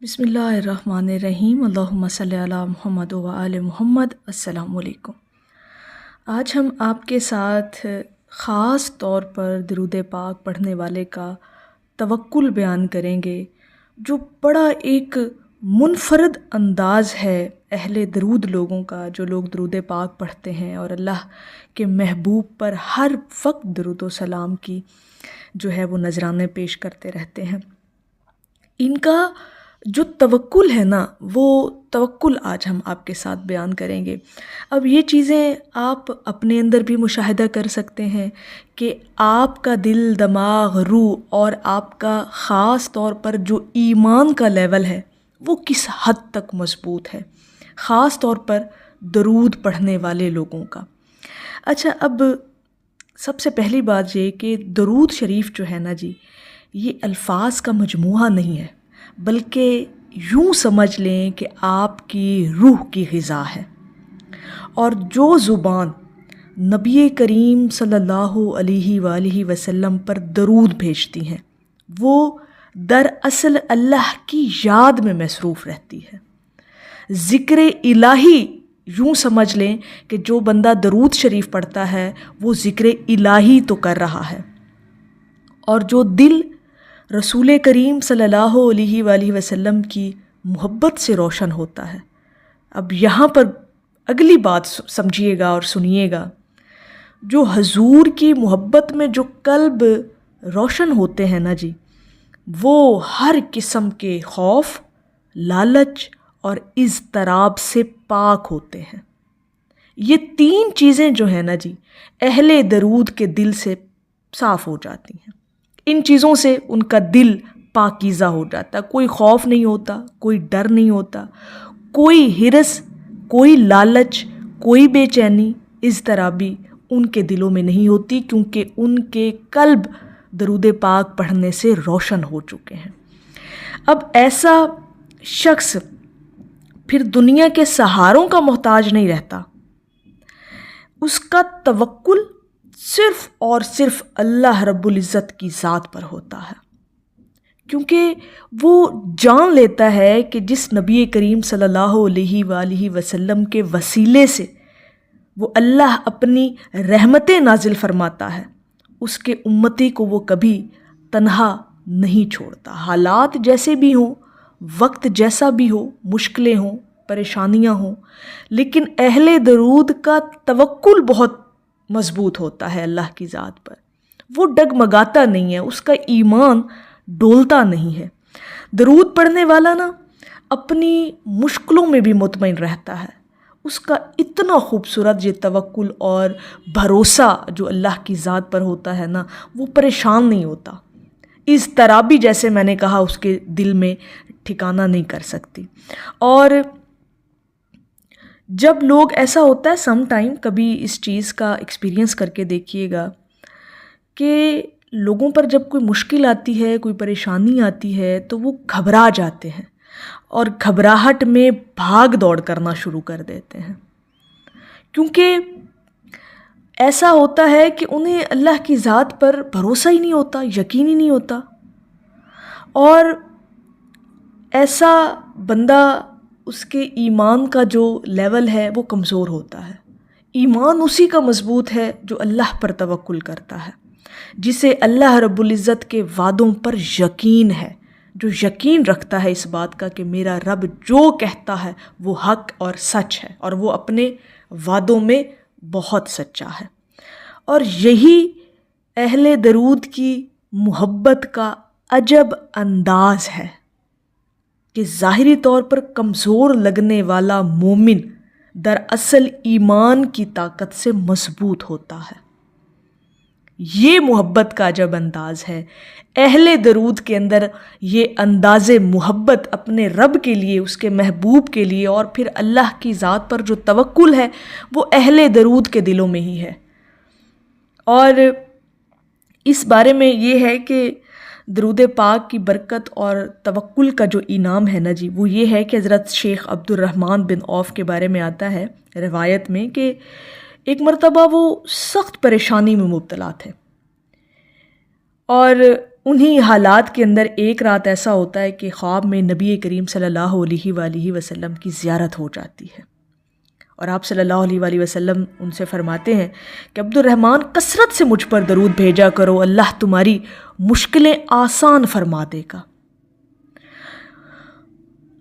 بسم اللہ الرحمن الرحیم، اللہم صلی علی محمد و آل محمد۔ السلام علیکم۔ آج ہم آپ کے ساتھ خاص طور پر درود پاک پڑھنے والے کا توکل بیان کریں گے، جو بڑا ایک منفرد انداز ہے اہل درود لوگوں کا، جو لوگ درود پاک پڑھتے ہیں اور اللہ کے محبوب پر ہر وقت درود و سلام کی جو ہے وہ نذرانے پیش کرتے رہتے ہیں۔ ان کا جو توکل ہے نا، وہ توکل آج ہم آپ کے ساتھ بیان کریں گے۔ اب یہ چیزیں آپ اپنے اندر بھی مشاہدہ کر سکتے ہیں کہ آپ کا دل، دماغ، روح اور آپ کا خاص طور پر جو ایمان کا لیول ہے وہ کس حد تک مضبوط ہے، خاص طور پر درود پڑھنے والے لوگوں کا۔ اچھا، اب سب سے پہلی بات یہ کہ درود شریف جو ہے نا جی، یہ الفاظ کا مجموعہ نہیں ہے، بلکہ یوں سمجھ لیں کہ آپ کی روح کی غذا ہے۔ اور جو زبان نبی کریم صلی اللہ علیہ وآلہ وسلم پر درود بھیجتی ہیں، وہ دراصل اللہ کی یاد میں مصروف رہتی ہے۔ ذکر الہی، یوں سمجھ لیں کہ جو بندہ درود شریف پڑھتا ہے وہ ذکر الہی تو کر رہا ہے، اور جو دل رسول کریم صلی اللہ علیہ وآلہ وسلم کی محبت سے روشن ہوتا ہے۔ اب یہاں پر اگلی بات سمجھیے گا اور سنیے گا، جو حضور کی محبت میں جو قلب روشن ہوتے ہیں نا جی، وہ ہر قسم کے خوف، لالچ اور اضطراب سے پاک ہوتے ہیں۔ یہ تین چیزیں جو ہیں نا جی، اہل درود کے دل سے صاف ہو جاتی ہیں۔ ان چیزوں سے ان کا دل پاکیزہ ہو جاتا ہے، کوئی خوف نہیں ہوتا، کوئی ڈر نہیں ہوتا، کوئی ہرس، کوئی لالچ، کوئی بے چینی، اضطرابی ان کے دلوں میں نہیں ہوتی، کیونکہ ان کے قلب درود پاک پڑھنے سے روشن ہو چکے ہیں۔ اب ایسا شخص پھر دنیا کے سہاروں کا محتاج نہیں رہتا، اس کا توکل صرف اور صرف اللہ رب العزت کی ذات پر ہوتا ہے، کیونکہ وہ جان لیتا ہے کہ جس نبی کریم صلی اللہ علیہ وآلہ وسلم کے وسیلے سے وہ اللہ اپنی رحمتیں نازل فرماتا ہے، اس کے امتی کو وہ کبھی تنہا نہیں چھوڑتا۔ حالات جیسے بھی ہوں، وقت جیسا بھی ہو، مشکلیں ہوں، پریشانیاں ہوں، لیکن اہل درود کا توکل بہت مضبوط ہوتا ہے اللہ کی ذات پر۔ وہ ڈگمگاتا نہیں ہے، اس کا ایمان ڈولتا نہیں ہے۔ درود پڑھنے والا نا اپنی مشکلوں میں بھی مطمئن رہتا ہے، اس کا اتنا خوبصورت یہ توکل اور بھروسہ جو اللہ کی ذات پر ہوتا ہے نا، وہ پریشان نہیں ہوتا۔ اضطرابی، جیسے میں نے کہا، اس کے دل میں ٹھکانہ نہیں کر سکتی۔ اور جب لوگ، ایسا ہوتا ہے سم ٹائم، کبھی اس چیز کا ایکسپیرینس کر کے دیکھیے گا کہ لوگوں پر جب کوئی مشکل آتی ہے، کوئی پریشانی آتی ہے، تو وہ گھبرا جاتے ہیں اور گھبراہٹ میں بھاگ دوڑ کرنا شروع کر دیتے ہیں، کیونکہ ایسا ہوتا ہے کہ انہیں اللہ کی ذات پر بھروسہ ہی نہیں ہوتا، یقین ہی نہیں ہوتا۔ اور ایسا بندہ، اس کے ایمان کا جو لیول ہے وہ کمزور ہوتا ہے۔ ایمان اسی کا مضبوط ہے جو اللہ پر توکل کرتا ہے، جسے اللہ رب العزت کے وعدوں پر یقین ہے، جو یقین رکھتا ہے اس بات کا کہ میرا رب جو کہتا ہے وہ حق اور سچ ہے، اور وہ اپنے وعدوں میں بہت سچا ہے۔ اور یہی اہل درود کی محبت کا عجب انداز ہے کہ ظاہری طور پر کمزور لگنے والا مومن دراصل ایمان کی طاقت سے مضبوط ہوتا ہے۔ یہ محبت کا عجب انداز ہے۔ اہل درود کے اندر یہ انداز محبت اپنے رب کے لیے، اس کے محبوب کے لیے، اور پھر اللہ کی ذات پر جو توکل ہے، وہ اہل درود کے دلوں میں ہی ہے۔ اور اس بارے میں یہ ہے کہ درود پاک کی برکت اور توکل کا جو انعام ہے نا جی، وہ یہ ہے کہ حضرت شیخ عبد الرحمن بن عوف کے بارے میں آتا ہے روایت میں کہ ایک مرتبہ وہ سخت پریشانی میں مبتلا تھے، اور انہی حالات کے اندر ایک رات ایسا ہوتا ہے کہ خواب میں نبی کریم صلی اللہ علیہ وآلہ وسلم کی زیارت ہو جاتی ہے، اور آپ صلی اللہ علیہ وآلہ وسلم ان سے فرماتے ہیں کہ عبد الرحمن کثرت سے مجھ پر درود بھیجا کرو، اللہ تمہاری مشکلیں آسان فرما دے گا۔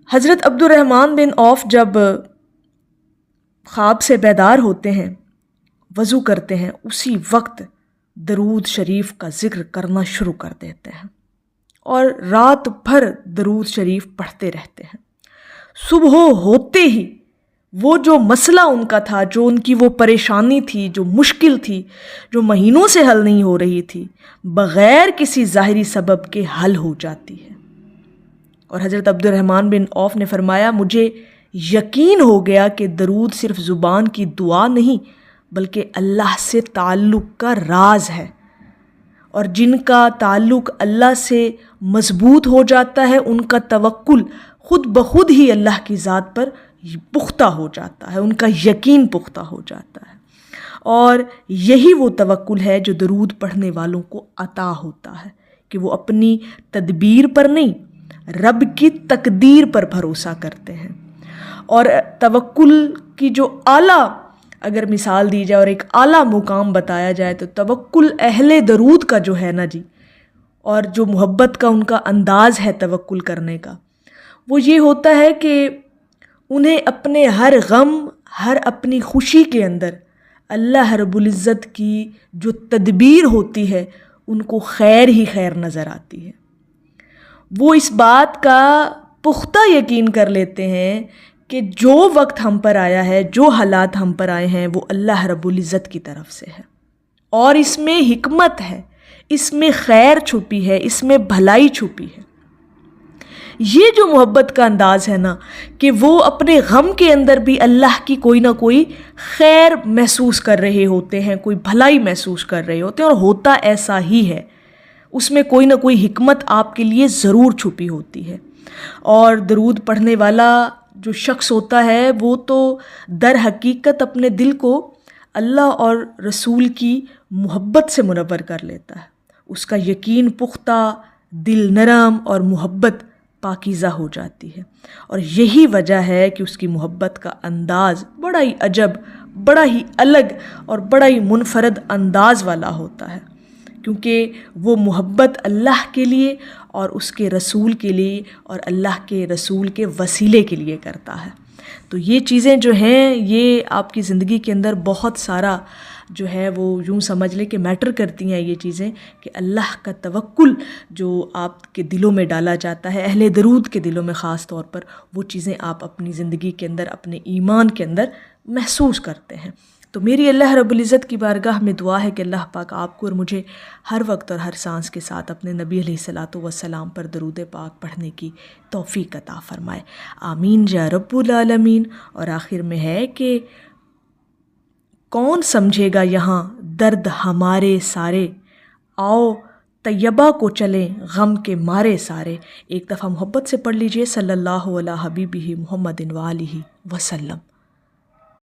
حضرت عبد الرحمن بن عوف جب خواب سے بیدار ہوتے ہیں، وضو کرتے ہیں، اسی وقت درود شریف کا ذکر کرنا شروع کر دیتے ہیں اور رات بھر درود شریف پڑھتے رہتے ہیں۔ صبح ہوتے ہی وہ جو مسئلہ ان کا تھا، جو ان کی وہ پریشانی تھی، جو مشکل تھی، جو مہینوں سے حل نہیں ہو رہی تھی، بغیر کسی ظاہری سبب کے حل ہو جاتی ہے۔ اور حضرت عبد الرحمن بن عوف نے فرمایا مجھے یقین ہو گیا کہ درود صرف زبان کی دعا نہیں بلکہ اللہ سے تعلق کا راز ہے، اور جن کا تعلق اللہ سے مضبوط ہو جاتا ہے ان کا توکل خود بخود ہی اللہ کی ذات پر پختہ ہو جاتا ہے، ان کا یقین پختہ ہو جاتا ہے، اور یہی وہ توکل ہے جو درود پڑھنے والوں کو عطا ہوتا ہے کہ وہ اپنی تدبیر پر نہیں، رب کی تقدیر پر بھروسہ کرتے ہیں۔ اور توکل کی جو اعلیٰ اگر مثال دی جائے اور ایک اعلیٰ مقام بتایا جائے تو توکل اہل درود کا جو ہے نا جی، اور جو محبت کا ان کا انداز ہے توکل کرنے کا، وہ یہ ہوتا ہے کہ انہیں اپنے ہر غم، ہر اپنی خوشی کے اندر اللہ رب العزت کی جو تدبیر ہوتی ہے ان کو خیر ہی خیر نظر آتی ہے۔ وہ اس بات کا پختہ یقین کر لیتے ہیں کہ جو وقت ہم پر آیا ہے، جو حالات ہم پر آئے ہیں، وہ اللہ رب العزت کی طرف سے ہے، اور اس میں حکمت ہے، اس میں خیر چھپی ہے، اس میں بھلائی چھپی ہے۔ یہ جو محبت کا انداز ہے نا کہ وہ اپنے غم کے اندر بھی اللہ کی کوئی نہ کوئی خیر محسوس کر رہے ہوتے ہیں، کوئی بھلائی محسوس کر رہے ہوتے ہیں، اور ہوتا ایسا ہی ہے، اس میں کوئی نہ کوئی حکمت آپ کے لیے ضرور چھپی ہوتی ہے۔ اور درود پڑھنے والا جو شخص ہوتا ہے وہ تو در حقیقت اپنے دل کو اللہ اور رسول کی محبت سے منور کر لیتا ہے، اس کا یقین پختہ، دل نرم اور محبت پاکیزہ ہو جاتی ہے، اور یہی وجہ ہے کہ اس کی محبت کا انداز بڑا ہی عجب، بڑا ہی الگ اور بڑا ہی منفرد انداز والا ہوتا ہے، کیونکہ وہ محبت اللہ کے لیے اور اس کے رسول کے لیے اور اللہ کے رسول کے وسیلے کے لیے کرتا ہے۔ تو یہ چیزیں جو ہیں یہ آپ کی زندگی کے اندر بہت سارا جو ہے وہ یوں سمجھ لیں کہ میٹر کرتی ہیں یہ چیزیں، کہ اللہ کا توکل جو آپ کے دلوں میں ڈالا جاتا ہے، اہل درود کے دلوں میں خاص طور پر، وہ چیزیں آپ اپنی زندگی کے اندر، اپنے ایمان کے اندر محسوس کرتے ہیں۔ تو میری اللہ رب العزت کی بارگاہ میں دعا ہے کہ اللہ پاک آپ کو اور مجھے ہر وقت اور ہر سانس کے ساتھ اپنے نبی علیہ الصلاۃ والسلام پر درود پاک پڑھنے کی توفیق عطا فرمائے، آمین یا رب العالمین۔ اور آخر میں ہے کہ کون سمجھے گا یہاں درد ہمارے سارے، آؤ طیبہ کو چلیں غم کے مارے سارے۔ ایک دفعہ محبت سے پڑھ لیجئے صلی اللہ علیہ حبیبہ محمد وآلہ وسلم۔